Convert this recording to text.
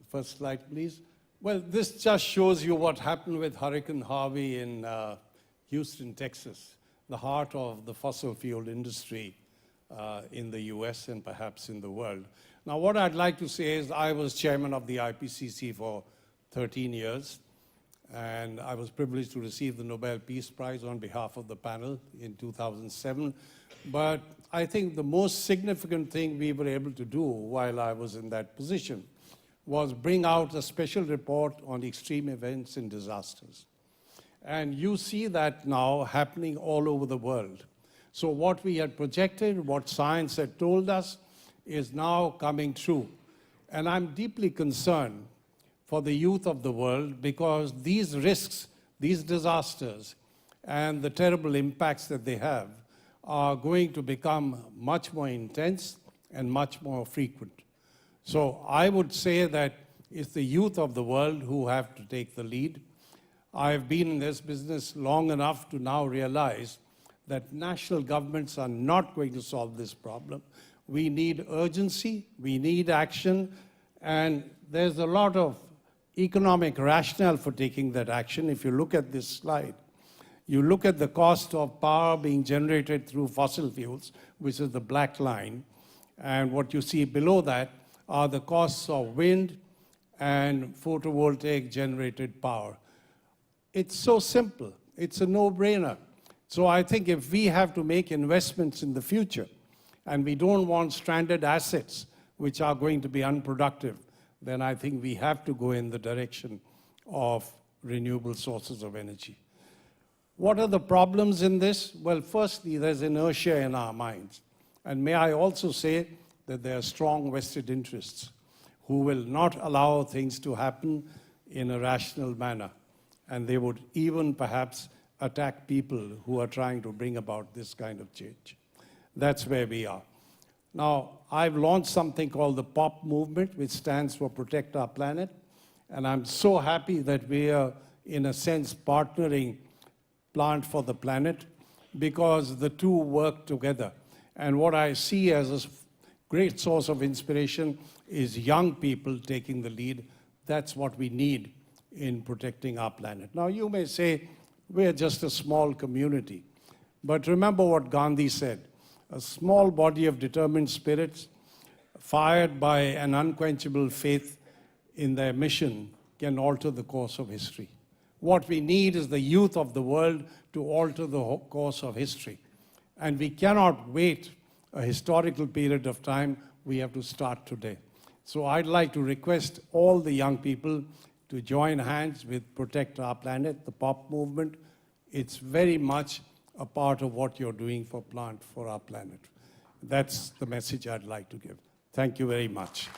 First slide, please. Well, this just shows you what happened with Hurricane Harvey in Houston, Texas, the heart of the fossil fuel industry in the US and perhaps in the world. Now, what I'd like to say is I was chairman of the IPCC for 13 years, and I was privileged to receive the Nobel Peace Prize on behalf of the panel in 2007. But I think the most significant thing we were able to do while I was in that position was bring out a special report on extreme events and disasters. And you see that now happening all over the world. So what we had projected, what science had told us, is now coming true. And I'm deeply concerned for the youth of the world because these risks, these disasters, and the terrible impacts that they have are going to become much more intense and much more frequent. So I would say that it's the youth of the world who have to take the lead. I've been in this business long enough to now realize that national governments are not going to solve this problem. We need urgency, we need action, and there's a lot of economic rationale for taking that action. If you look at this slide, you look at the cost of power being generated through fossil fuels, which is the black line, and what you see below that are the costs of wind and photovoltaic generated power. It's so simple. It's a no-brainer. So I think if we have to make investments in the future, and we don't want stranded assets which are going to be unproductive, then I think we have to go in the direction of renewable sources of energy. What are the problems in this? Well, firstly, there's inertia in our minds. And may I also say that there are strong vested interests who will not allow things to happen in a rational manner. And they would even perhaps attack people who are trying to bring about this kind of change. That's where we are. Now, I've launched something called the POP movement, which stands for Protect Our Planet. And I'm so happy that we are, in a sense, partnering Plant for the Planet because the two work together. And what I see as a great source of inspiration is young people taking the lead. That's what we need in protecting our planet. Now, you may say, we're just a small community. But remember what Gandhi said, a small body of determined spirits fired by an unquenchable faith in their mission can alter the course of history. What we need is the youth of the world to alter the course of history. And we cannot wait a historical period of time. We have to start today. So I'd like to request all the young people to join hands with Protect Our Planet, the POP movement. It's very much a part of what you're doing for Plant for Our Planet. That's the message I'd like to give. Thank you very much.